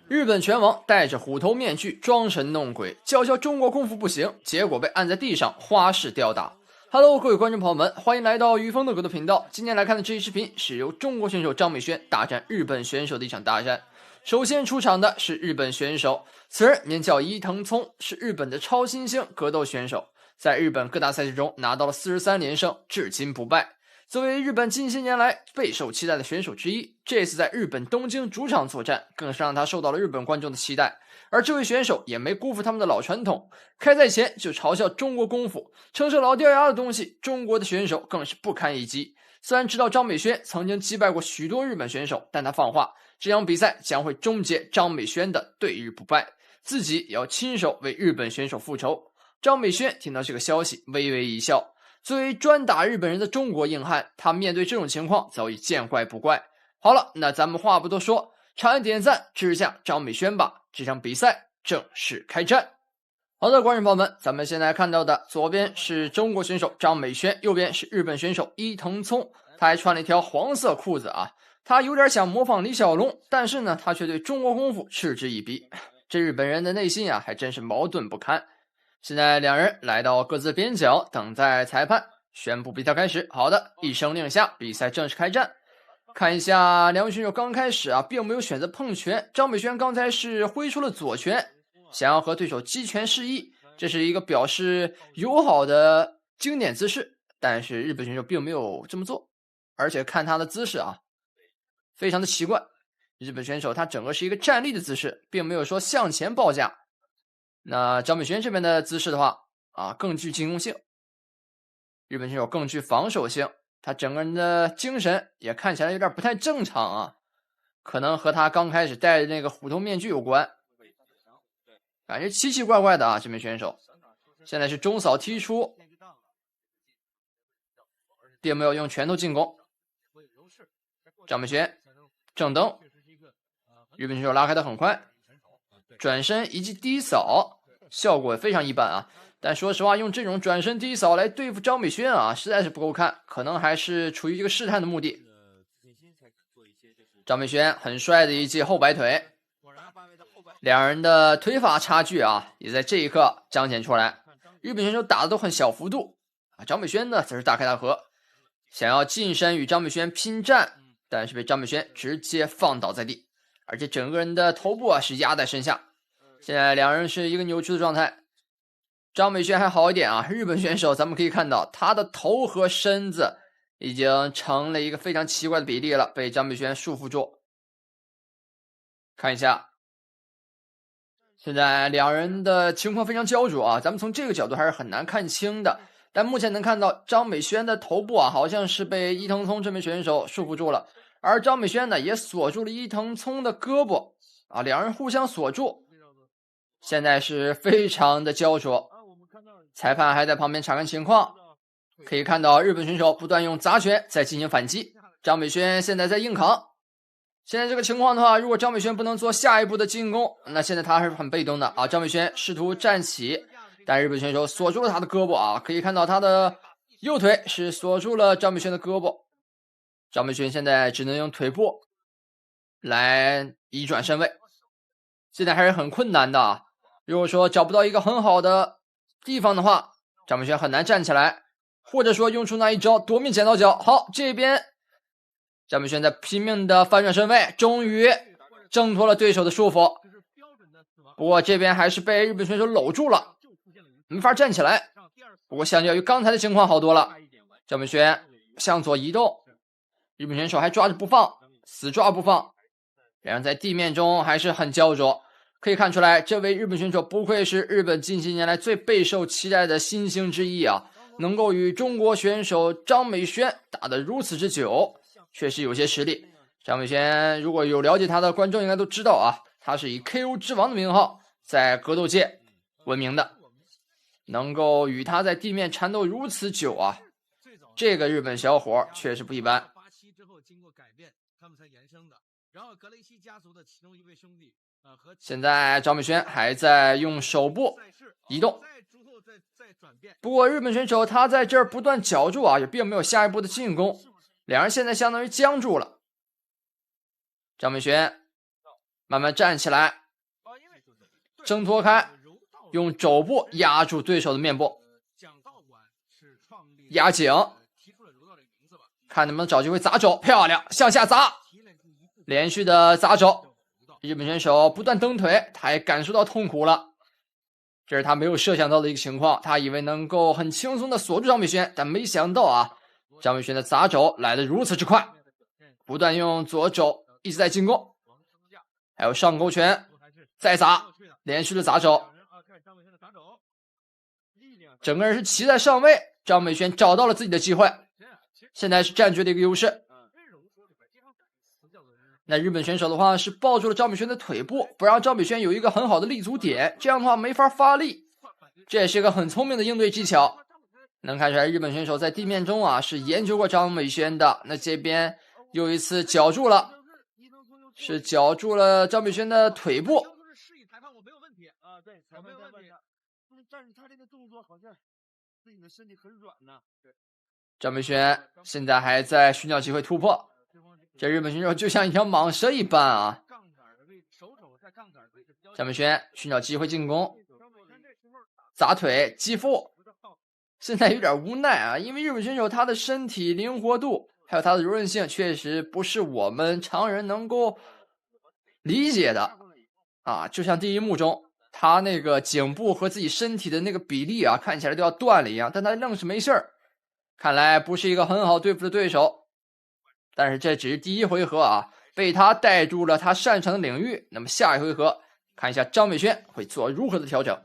日本拳王戴着虎头面具装神弄鬼，叫嚣中国功夫不行，结果被按在地上花式吊打。Hello， 各位观众朋友们，欢迎来到于峰的格斗频道。今天来看的这一视频是由中国选手张美轩大战日本选手的一场大战。首先出场的是日本选手，此人名叫伊藤聪，是日本的超新星格斗选手，在日本各大赛事中拿到了43连胜，至今不败。作为日本近些年来备受期待的选手之一，这次在日本东京主场作战，更是让他受到了日本观众的期待。而这位选手也没辜负他们的老传统，开赛前就嘲笑中国功夫，称是老掉牙的东西，中国的选手更是不堪一击。虽然知道张美轩曾经击败过许多日本选手，但他放话，这场比赛将会终结张美轩的对日不败，自己也要亲手为日本选手复仇。张美轩听到这个消息，微微一笑。作为专打日本人的中国硬汉，他面对这种情况早已见怪不怪。好了，那咱们话不多说，长按点赞支持下张美轩吧，这场比赛正式开战。好的，观众朋友们，咱们现在看到的左边是中国选手张美轩，右边是日本选手伊藤聪，他还穿了一条黄色裤子啊，他有点想模仿李小龙，但是呢，他却对中国功夫嗤之以鼻。这日本人的内心啊，还真是矛盾不堪。现在两人来到各自边角，等待裁判宣布比赛开始。好的，一声令下，比赛正式开战。看一下两位选手刚开始啊，并没有选择碰拳。张美轩刚才是挥出了左拳，想要和对手击拳示意，这是一个表示友好的经典姿势。但是日本选手并没有这么做，而且看他的姿势啊，非常的奇怪。日本选手他整个是一个站立的姿势，并没有说向前抱架。那张美轩这边的姿势的话啊，更具进攻性，日本选手更具防守性，他整个人的精神也看起来有点不太正常啊，可能和他刚开始戴的那个虎头面具有关，感觉奇奇怪怪的啊。这名选手现在是中扫踢出，并没有用拳头进攻。张美轩正蹬，日本选手拉开的很快，转身以及低扫效果非常一般啊，但说实话，用这种转身低扫来对付张美轩啊，实在是不够看，可能还是出于一个试探的目的。张美轩很帅的一记后摆腿，两人的腿法差距啊，也在这一刻彰显出来。日本选手打的都很小幅度啊，张美轩呢则是大开大合，想要近身与张美轩拼战，但是被张美轩直接放倒在地，而且整个人的头部啊是压在身下。现在两人是一个扭曲的状态，张美轩还好一点啊，日本选手咱们可以看到他的头和身子已经成了一个非常奇怪的比例了，被张美轩束缚住。看一下，现在两人的情况非常焦灼啊，咱们从这个角度还是很难看清的，但目前能看到张美轩的头部啊好像是被伊藤聪这名选手束缚住了，而张美轩呢也锁住了伊藤聪的胳膊啊，两人互相锁住，现在是非常的焦灼。裁判还在旁边查看情况，可以看到日本选手不断用砸拳在进行反击，张美轩现在在硬扛。现在这个情况的话，如果张美轩不能做下一步的进攻，那现在他还是很被动的啊。张美轩试图站起，但日本选手锁住了他的胳膊啊，可以看到他的右腿是锁住了张美轩的胳膊，张美轩现在只能用腿部来移转身位，现在还是很困难的啊。如果说找不到一个很好的地方的话，张美轩很难站起来，或者说用出那一招夺命剪刀脚。好，这边张美轩在拼命的翻转身位，终于挣脱了对手的束缚，不过这边还是被日本选手搂住了，没法站起来。不过相较于刚才的情况好多了，张美轩向左移动，日本选手还抓着不放，死抓不放，两人在地面中还是很焦灼。可以看出来，这位日本选手不愧是日本近些年来最备受期待的新星之一啊，能够与中国选手张美轩打得如此之久，确实有些实力。张美轩如果有了解他的观众应该都知道啊，他是以 KO 之王的名号在格斗界闻名的，能够与他在地面缠斗如此久啊，这个日本小伙确实不一般。现在张美轩还在用手部移动，不过日本选手他在这儿不断绞住啊，也并没有下一步的进攻，两人现在相当于僵住了。张美轩慢慢站起来，挣脱开，用肘部压住对手的面部，压紧，看能不能找机会砸肘，漂亮，向下砸，连续的砸肘。日本选手不断蹬腿，他也感受到痛苦了，这是他没有设想到的一个情况，他以为能够很轻松的锁住张美轩，但没想到啊，张美轩的砸肘来得如此之快，不断用左肘一直在进攻，还有上勾拳，再砸，连续的砸肘，整个人是骑在上位，张美轩找到了自己的机会，现在是占据了一个优势。那日本选手的话是抱住了张美轩的腿部，不让张美轩有一个很好的立足点，这样的话没法发力，这也是一个很聪明的应对技巧。能看出来日本选手在地面中啊是研究过张美轩的。那这边又一次绞住了，是绞住了张美轩的腿部。但是他这个动作好像对你的身体很软呢。张美轩现在还在寻找机会突破，这日本选手就像一条蟒蛇一般啊。张美轩寻找机会进攻，砸腿击腹，现在有点无奈啊，因为日本选手他的身体灵活度还有他的柔韧性确实不是我们常人能够理解的啊。就像第一幕中他那个颈部和自己身体的那个比例啊，看起来都要断了一样，但他愣是没事儿，看来不是一个很好对付的对手。但是这只是第一回合啊，被他带入了他擅长的领域。那么下一回合，看一下张美轩会做如何的调整。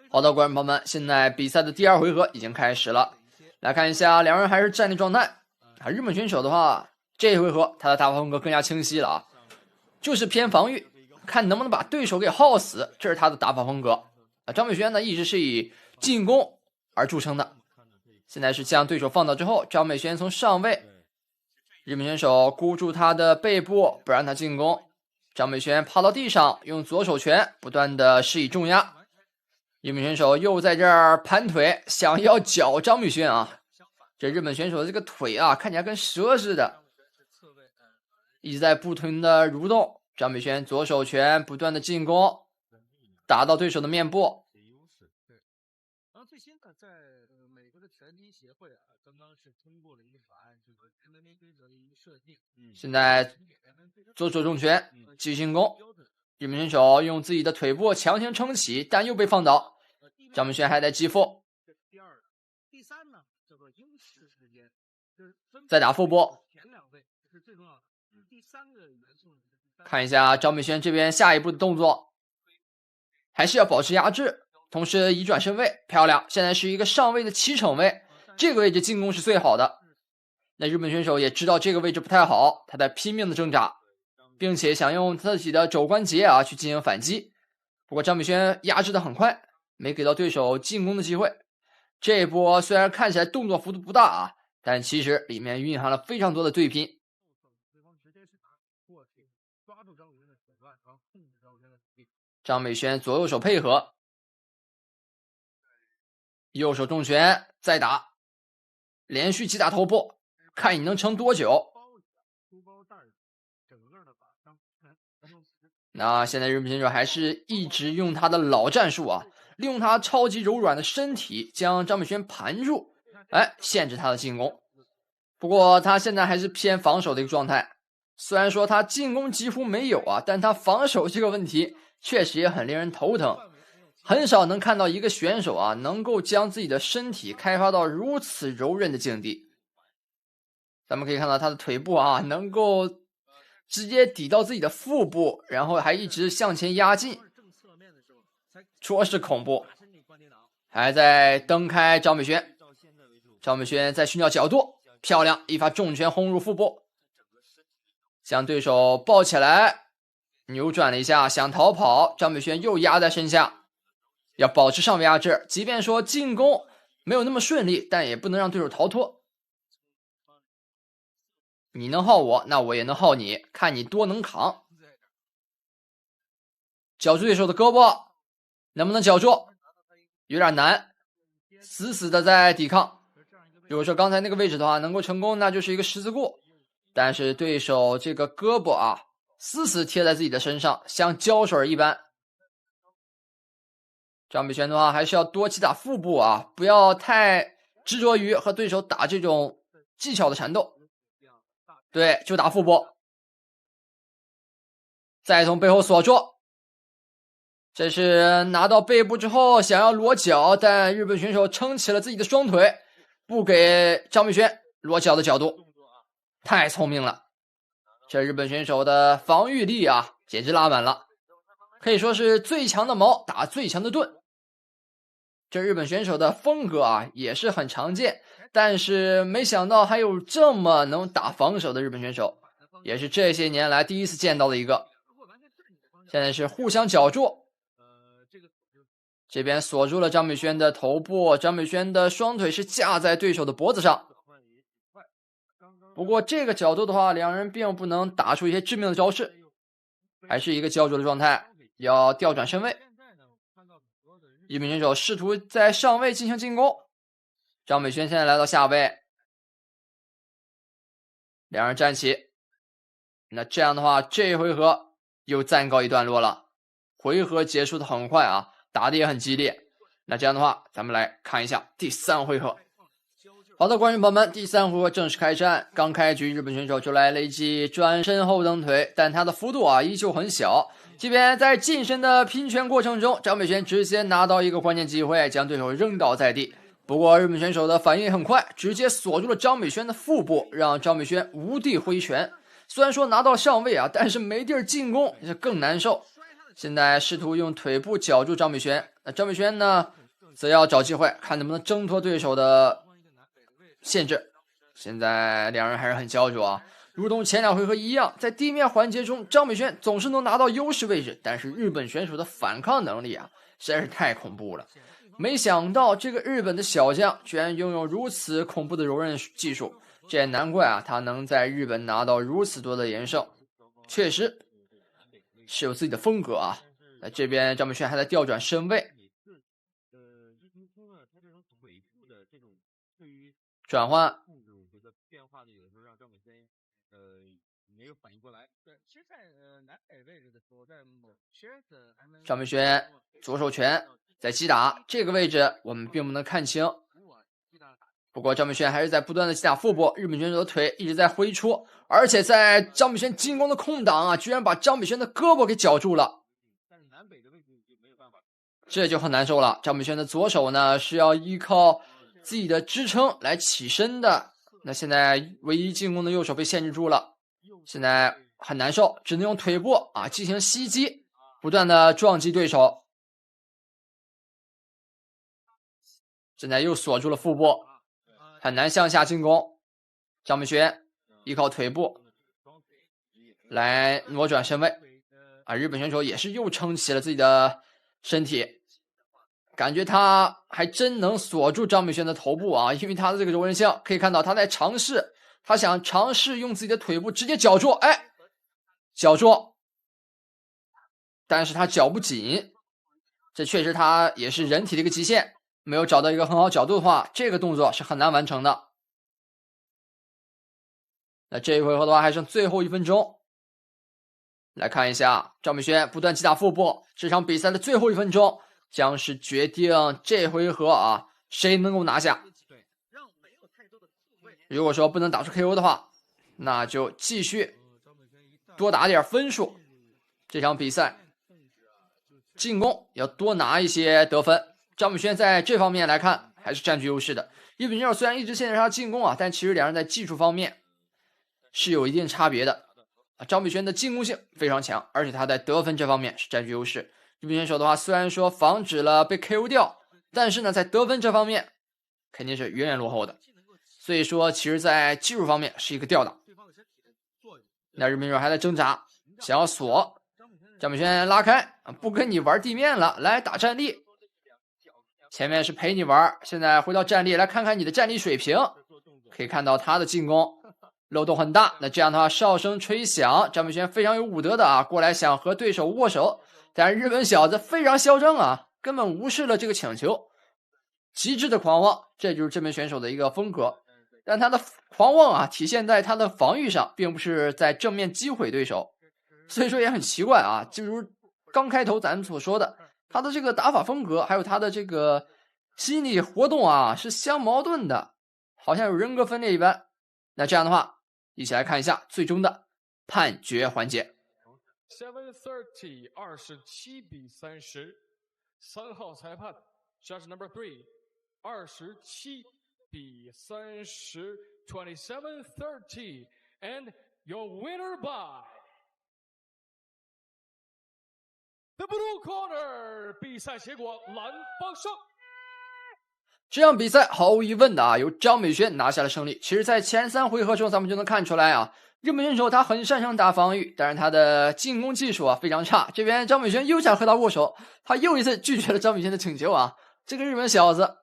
好的，观众朋友们，现在比赛的第二回合已经开始了，来看一下两人还是战力状态啊。日本选手的话，这一回合他的打法风格更加清晰了啊，就是偏防御，看能不能把对手给耗死，这是他的打法风格啊。张美轩呢一直是以进攻而著称的，现在是将对手放倒之后，张美轩从上位，日本选手箍住他的背部不让他进攻，张美轩趴到地上，用左手拳不断的施以重压，日本选手又在这儿盘腿想要绞张美轩啊。这日本选手的这个腿啊看起来跟蛇似的，一直在不停的蠕动。张美轩左手拳不断的进攻，打到对手的面部。最新的在美国的拳击协会啊，刚刚是通过了一个法案，这个 MMA 规则的一个设定。现在左手重拳继续进攻，日本选手用自己的腿部强行撑起，但又被放倒。张美轩还在击腹。第三呢，叫做英式之间，再打腹部。前两位是最重要的。第三个元素，看一下张美轩这边下一步的动作，还是要保持压制，同时移转身位，漂亮。现在是一个上位的7成位，这个位置进攻是最好的。那日本选手也知道这个位置不太好，他在拼命的挣扎，并且想用自己的肘关节啊去进行反击。不过张美轩压制的很快，没给到对手进攻的机会。这一波虽然看起来动作幅度不大啊，但其实里面蕴含了非常多的对拼。张美轩左右手配合，右手重拳再打，连续击打头部，看你能撑多久。那现在日本选手还是一直用他的老战术啊，利用他超级柔软的身体将张美轩盘住，限制他的进攻。不过他现在还是偏防守的一个状态，虽然说他进攻几乎没有啊，但他防守这个问题确实也很令人头疼。很少能看到一个选手啊能够将自己的身体开发到如此柔韧的境地。咱们可以看到他的腿部啊能够直接抵到自己的腹部，然后还一直向前压进，着实恐怖。还在蹬开张美轩，张美轩在寻找角度，漂亮，一发重拳轰入腹部，将对手抱起来，扭转了一下想逃跑，张美轩又压在身下，要保持上位压制，即便说进攻没有那么顺利，但也不能让对手逃脱。你能耗我，那我也能耗你，看你多能扛。绞住对手的胳膊，能不能绞住？有点难，死死的在抵抗。如果说刚才那个位置的话能够成功，那就是一个十字固，但是对手这个胳膊啊死死贴在自己的身上，像胶水一般。张北轩的话还是要多击打腹部啊，不要太执着于和对手打这种技巧的缠斗。对，就打腹部，再从背后锁住。这是拿到背部之后想要裸脚，但日本选手撑起了自己的双腿，不给张北轩裸脚的角度，太聪明了。这日本选手的防御力啊，简直拉满了，可以说是最强的矛打最强的盾。这日本选手的风格啊，也是很常见，但是没想到还有这么能打防守的日本选手，也是这些年来第一次见到的一个。现在是互相角住，这边锁住了张北轩的头部，张北轩的双腿是架在对手的脖子上。不过这个角度的话，两人并不能打出一些致命的招式，还是一个胶着的状态，要调转身位。日本选手试图在上位进行进攻，张北轩现在来到下位，两人站起。那这样的话，这一回合又暂告一段落了。回合结束的很快啊，打的也很激烈。那这样的话，咱们来看一下第3回合。好的，观众朋友们，第3回合正式开战。刚开局，日本选手就来了一记转身后蹬腿，但他的幅度啊依旧很小。即便在近身的拼拳过程中，张北轩直接拿到一个关键机会，将对手扔倒在地。不过日本选手的反应很快，直接锁住了张北轩的腹部，让张北轩无地挥拳。虽然说拿到上位啊，但是没地儿进攻，也更难受。现在试图用腿部绞住张北轩，那张北轩呢，则要找机会看能不能挣脱对手的限制。现在两人还是很焦灼啊，如同前2回合一样，在地面环节中，张北轩总是能拿到优势位置，但是日本选手的反抗能力啊，实在是太恐怖了。没想到这个日本的小将居然拥有如此恐怖的柔韧技术，这也难怪啊，他能在日本拿到如此多的连胜，确实是有自己的风格啊。那这边张北轩还在调转身位，转换。没有反应过来。对，其实在南北位置的时候，在某些的张北轩左手拳在击打这个位置，我们并不能看清。不过张北轩还是在不断的击打腹部，日本选手的腿一直在挥出，而且在张北轩进攻的空档啊，居然把张北轩的胳膊给绞住了。但是南北的位置就没有办法，这就很难受了。张北轩的左手呢是要依靠自己的支撑来起身的，那现在唯一进攻的右手被限制住了。现在很难受，只能用腿部啊进行袭击，不断的撞击对手。现在又锁住了腹部，很难向下进攻。张北轩依靠腿部来挪转身位啊，日本选手也是又撑起了自己的身体，感觉他还真能锁住张北轩的头部啊，因为他的这个柔韧性可以看到他在尝试。他想尝试用自己的腿部直接绞住，哎，绞住，但是他绞不紧，这确实他也是人体的一个极限，没有找到一个很好角度的话，这个动作是很难完成的。那这一回合的话还剩最后1分钟，来看一下张北轩不断击打腹部，这场比赛的最后1分钟将是决定这回合啊谁能够拿下。如果说不能打出 KO 的话，那就继续多打点分数。这场比赛进攻要多拿一些得分。张北轩在这方面来看还是占据优势的。日本选手虽然一直限制他进攻啊，但其实两人在技术方面是有一定差别的。张北轩的进攻性非常强，而且他在得分这方面是占据优势。日本选手的话，虽然说防止了被 KO 掉，但是呢，在得分这方面肯定是远远落后的。所以说，其实在技术方面是一个吊打。那日本选手还在挣扎，想要锁，张北轩拉开，不跟你玩地面了，来打站立。前面是陪你玩，现在回到站立，来看看你的站立水平。可以看到他的进攻漏洞很大。那这样的话，哨声吹响，张北轩非常有武德的啊，过来想和对手握手，但是日本小子非常嚣张啊，根本无视了这个请求，极致的狂妄，这就是这名选手的一个风格。但他的狂妄啊，体现在他的防御上，并不是在正面击毁对手。所以说也很奇怪啊，就如刚开头咱们所说的，他的这个打法风格还有他的这个心理活动啊是相矛盾的，好像有人格分裂一般。那这样的话，一起来看一下最终的判决环节。730 27-30，3号裁判 Judge number 3 27-30 27-30 and your winner by the blue corner， 比赛结果蓝方胜。这场比赛毫无疑问的啊，由张美轩拿下了胜利。其实在前3回合中咱们就能看出来啊，日本选手他很擅长打防御，但是他的进攻技术啊非常差。这边张美轩又想和他握手，他又一次拒绝了张美轩的请求啊。这个日本小子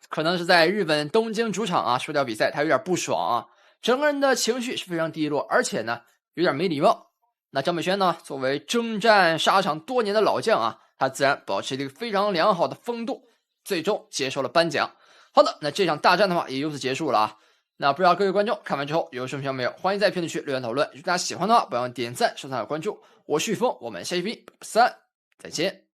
可能是在日本东京主场啊输掉比赛，他有点不爽啊，整个人的情绪是非常低落，而且呢有点没礼貌。那张美轩呢作为征战沙场多年的老将啊，他自然保持了一个非常良好的风度，最终接受了颁奖。好的，那这场大战的话也由此结束了啊。那不知道各位观众看完之后有什么想法没有？欢迎在评论区留言讨论。如果大家喜欢的话，不要忘记点赞、收藏和关注。我是玉峰，我们下期3再见。